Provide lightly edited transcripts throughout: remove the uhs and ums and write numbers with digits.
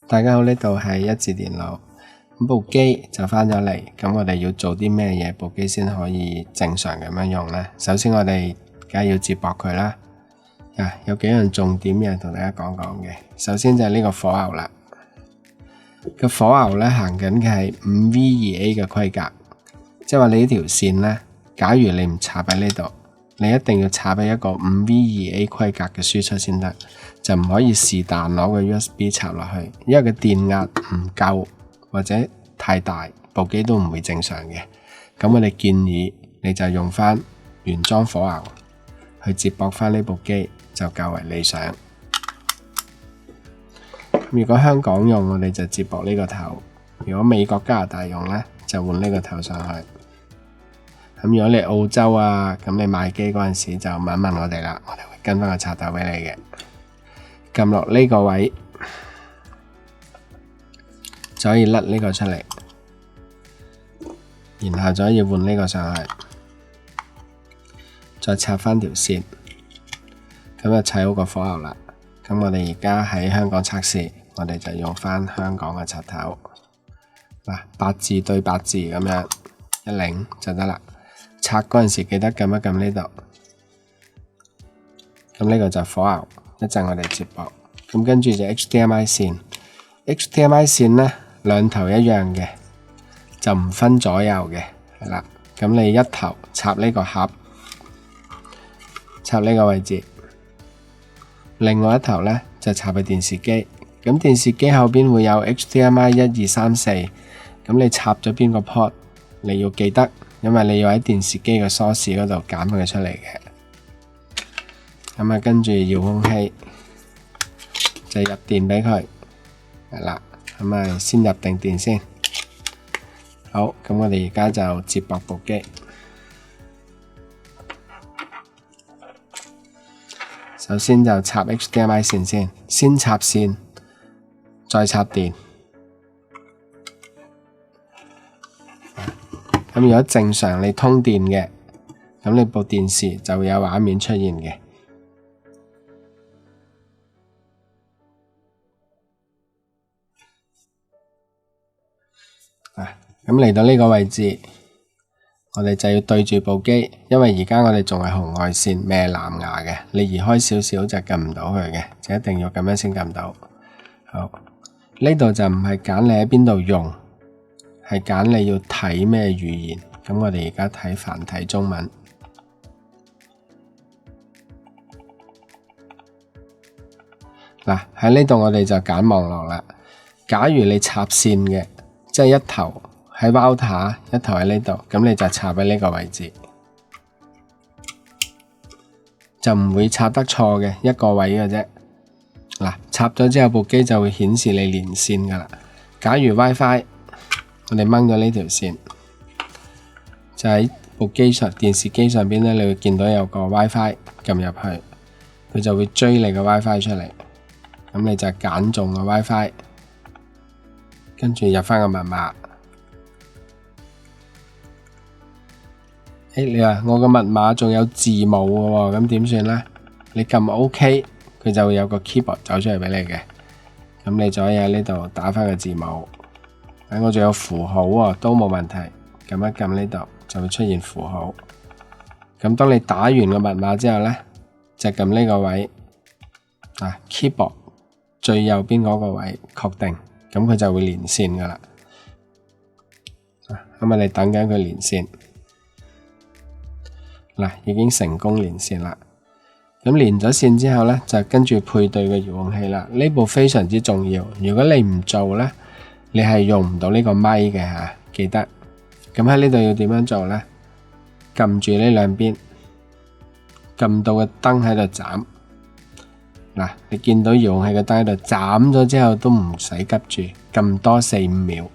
大家好，呢度係一致電腦。咁部機就返咗嚟，咁我哋要做啲咩嘢，部機先可以正常咁樣用呢？首先我哋梗係要接駁佢啦。有幾樣重點嘢同大家講講嘅。首先就係呢個火牛啦。個火牛呢行緊嘅係 5V2A 嘅規格，即係話你呢條線呢，假如你唔插喺呢度，你一定要插喺一個 5V2A 規格嘅輸出先得，就唔可以是但攞個 USB 插落去，因為個電壓唔夠或者太大，部機都唔會正常嘅。咁我哋建議你就用翻原裝火牛去接駁翻呢部機，就較為理想。如果香港用，我哋就接駁呢個頭；如果美國、加拿大用呢，就換呢個頭上去。咁如果你澳洲啊，咁你買機嗰陣時就問一問我哋啦，我哋會跟翻個插頭俾你嘅。撳落呢個位就可以甩呢個出嚟，然後就可以換呢個上去，再插翻條線，咁就砌好個火牛啦。咁我哋而家喺香港測試，我哋就用翻香港嘅插頭，八字對八字咁樣一擰就得啦。拆嗰陣時記得撳一撳呢度，咁呢個就火牛。一陣我哋接駁，咁跟住就 HDMI 線呢，兩頭一樣嘅，就唔分左右嘅，係啦。咁你一頭插呢個盒，插呢個位置，另外一頭呢就插去電視機。咁電視機後邊會有 HDMI 1、2、3、4，咁你插咗邊個 port， 你要記得，因為你要喺電視機嘅鎖匙嗰度揀佢出嚟嘅。咁啊，跟住遙控器就入電俾佢，係啦。咁啊，先入定電先。好，咁我哋而家就接駁部機。首先就插 HDMI 線先插線，再插電。咁如果正常你通電嘅，咁你部電視就會有畫面出現嘅。咁嚟到呢個位置，我哋就要對住部機，因為而家我哋仲係紅外線，未係藍牙嘅，你移開少少就撳唔到佢嘅，就一定要咁樣先撳到。好，呢度就唔係揀你喺邊度用，係揀你要睇咩語言。咁我哋而家睇繁體中文。喺呢度我哋就揀網絡啦。假如你插線嘅，即係一頭喺 router， 一頭喺呢度，咁你就插喺呢個位置，就唔會插得錯嘅，一個位嘅啫。插咗之後部機就會顯示你連線噶啦。假如 WiFi， 我哋掹咗呢條線，就喺部機上電視機上邊咧，你會見到有個 WiFi， 撳入去，佢就會追你個 WiFi 出嚟。咁你就揀中個 WiFi， 跟住入翻個密碼。你話我個密碼仲有字母嘅喎，咁點算呢？你撳 OK， 佢就會有個 keyboard 走出嚟俾你嘅。咁你就可以喺呢度打翻個字母。我仲有符號喎，都冇問題。撳一撳呢度就會出現符號。咁當你打完個密碼之後呢，就撳呢個位keyboard 最右邊嗰個位確定，咁佢就會連線噶啦。咁你等緊佢連線。已經成功連線啦。咁連咗線之後呢，就跟住配對嘅遙控器啦。呢部非常之重要，如果你唔做呢，你係用唔到呢個咪嘅吓，記得。咁喺呢度要點樣做呢？撳住呢兩邊，撳到個燈喺度斬。你見到遙控器嘅燈喺度斬咗之後，都唔使急住，撳多4、5秒。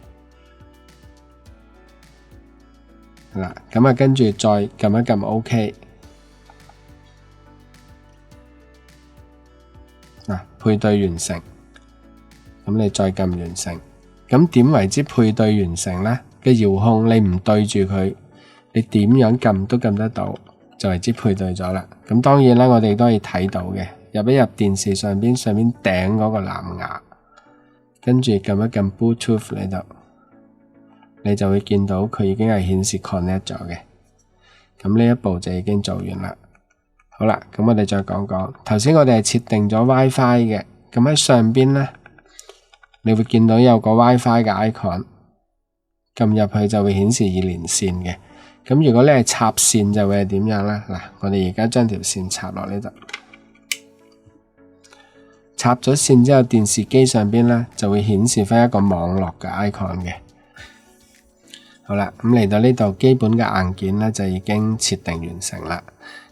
咁啊，跟住再撳一撳 OK。配對完成，咁你再撳完成。咁點為之配對完成呢？嘅遙控你唔對住佢，你點樣撳都撳得到，就為之配對咗啦。咁當然啦，我哋都可以睇到嘅，入一入電視上邊頂嗰個藍牙，跟住撳一撳 Bluetooth 呢度，你就會見到佢已經係顯示 connect 咗嘅。咁呢一步就已經做完啦。好啦，咁我哋再講講，頭先我哋係設定咗 WiFi 嘅，咁喺上邊呢，你會見到有個 WiFi 嘅 icon， 撳入去就會顯示已連線嘅。咁如果你係插線就會係點樣呢？嗱，我哋而家將條線插落呢度，插咗線之後，電視機上邊呢就會顯示翻一個網絡嘅 icon 嘅。好啦，咁嚟到呢度，基本嘅硬件呢就已經設定完成啦。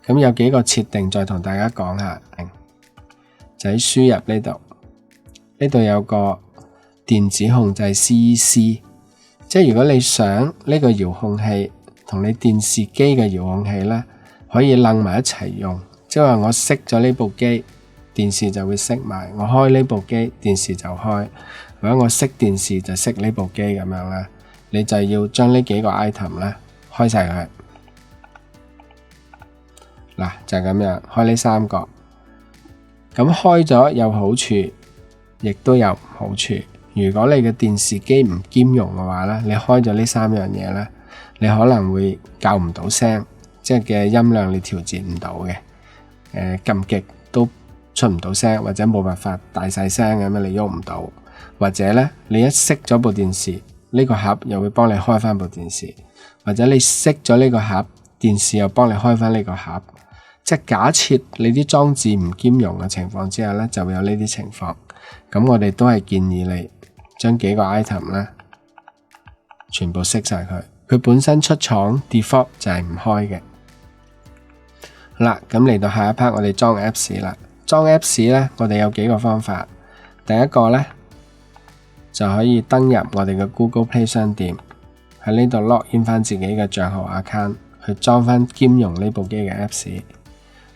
咁有幾個設定再同大家講下，就喺輸入呢度，呢度有個電子控制 CEC， 即係如果你想呢個遙控器同你電視機嘅遙控器呢可以楞埋一齊用，即係話我熄咗呢部機，電視就會熄埋；我開呢部機，電視就開；或者我熄電視就熄呢部機咁樣啦。你就要將呢幾個 item 咧開晒佢，嗱就係咁樣開呢三個。咁開咗有好處，亦都有唔好處。如果你嘅電視機唔兼容嘅話咧，你開咗呢三樣嘢咧，你可能會校唔到聲，即係嘅音量你調節唔到嘅。撳極都出唔到聲，或者冇辦法大細聲咁樣你喐唔到，或者咧你一熄咗部電視，呢個盒又會幫你開翻部電視，或者你熄咗呢個盒，電視又幫你開翻呢個盒。即係假設你啲裝置唔兼容嘅情況之下呢，就會有呢啲情況。咁我哋都係建議你將幾個 item 呢全部熄晒佢。佢本身出廠 default 就係唔開嘅。好啦，咁嚟到下一 part 我哋裝 Apps 啦。裝 Apps 呢，我哋有幾個方法。第一個呢，就可以登入我哋嘅 Google Play 商店，喺呢度 login 翻自己嘅賬號 account， 去裝翻兼容呢部機嘅 Apps。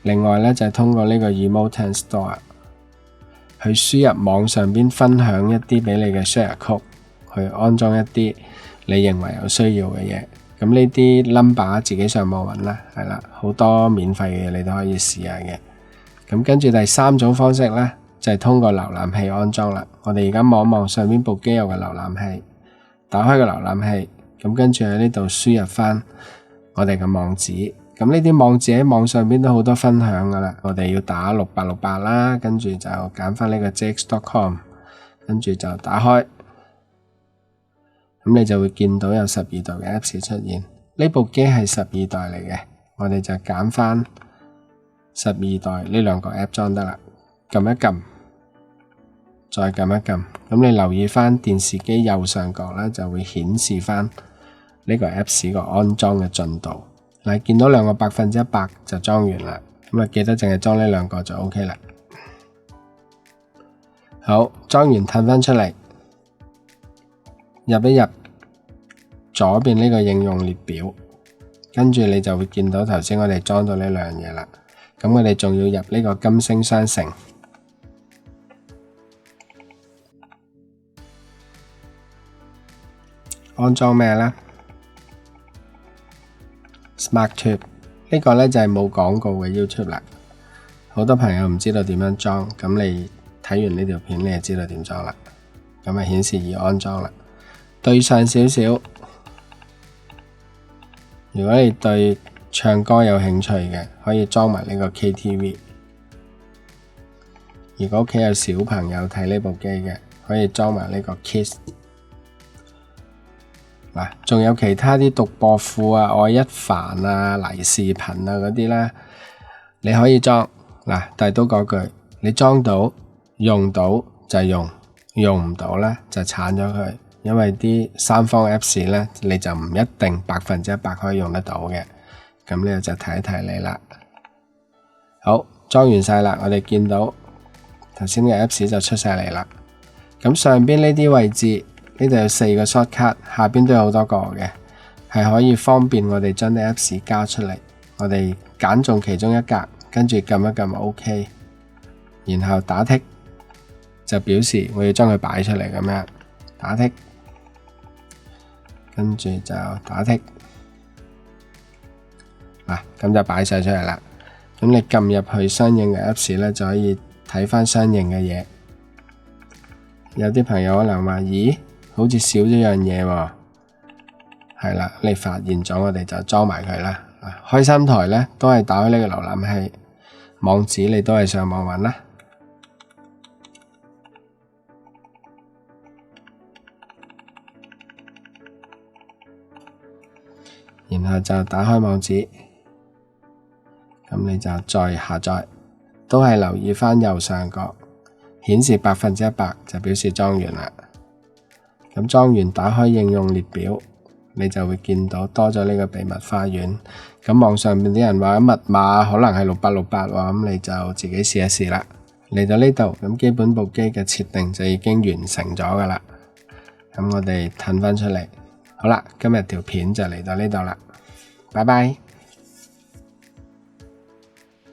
另外呢，就係通過呢個 Emoten Store 去輸入網上邊分享一啲俾你嘅 share code， 去安裝一啲你認為有需要嘅嘢。咁呢啲 number 自己上網揾啦，係啦，好多免費嘅嘢你都可以試下嘅。咁跟住第三種方式呢，就係通過瀏覽器安裝啦。我哋而家望望上邊部機有個瀏覽器，打開個瀏覽器，咁跟住喺呢度輸入翻我哋嘅網址。咁呢啲網址喺網上邊都好多分享噶啦。我哋要打6868啦，跟住就揀翻呢個 jx.com， 跟住就打開，咁你就會見到有12代嘅 Apps 出現。呢部機係12代嚟嘅，我哋就揀翻12代呢兩個 App 裝得啦，撳一撳，再撳一撳，咁你留意翻電視機右上角咧就會顯示翻呢個 Apps 個安裝嘅進度。嗱，見到兩個100%就裝完啦，咁啊記得淨係裝呢兩個就 OK 啦。好，裝完褪翻出嚟，入一入左邊呢個應用列表，跟住你就會見到頭先我哋裝到呢兩樣嘢啦。咁我哋仲要入呢個金星商城，安裝咩呢？ SmartTube 呢個呢就係冇廣告嘅 YouTube 啦。好多朋友唔知道點樣裝，咁你睇完呢條片你就知道點裝啦。咁啊顯示已安裝啦。對上少少，如果你對唱歌有興趣嘅，可以裝埋呢個 KTV。如果屋企有小朋友睇呢部機嘅，可以裝埋呢個 Kiss。嗱，仲有其他啲獨播庫啊、愛一凡啊、黎視頻啊嗰啲啦，你可以裝。嗱，但係都嗰句，你裝到用到就用，用唔到咧就鏟咗佢，因為啲三方 Apps 咧你就唔一定100%可以用得到嘅。咁呢個就提一提你啦。好，裝完晒啦，我哋見到頭先嘅 Apps 就出晒嚟啦。咁上邊呢啲位置，呢度有4個 shortcut， 下邊都有好多個嘅，係可以方便我哋將啲 Apps 加出嚟。我哋揀中其中一格，跟住撳一撳 OK， 然後打剔就表示我要將佢擺出嚟咁樣，打剔，跟住就打剔，嗱，咁就擺晒出嚟啦。咁你撳入去相應嘅 Apps 咧，就可以睇翻相應嘅嘢。有啲朋友可能話，咦，好似少咗樣嘢喎。係啦，你發現咗我哋就裝埋佢啦。開心台呢都係打開呢個瀏覽器，網址你都係上網揾啦。然後就打開網址，咁你就再下載，都係留意返右上角顯示100%就表示裝完啦。咁裝完打開應用列表，你就會見到多咗呢個秘密花園。咁網上面啲人話密碼可能係6868喎，咁你就自己試一試啦。嚟到呢度，咁基本部機嘅設定就已經完成咗噶啦。咁我哋褪返出嚟，好啦，今日條片就嚟到呢度啦，拜拜。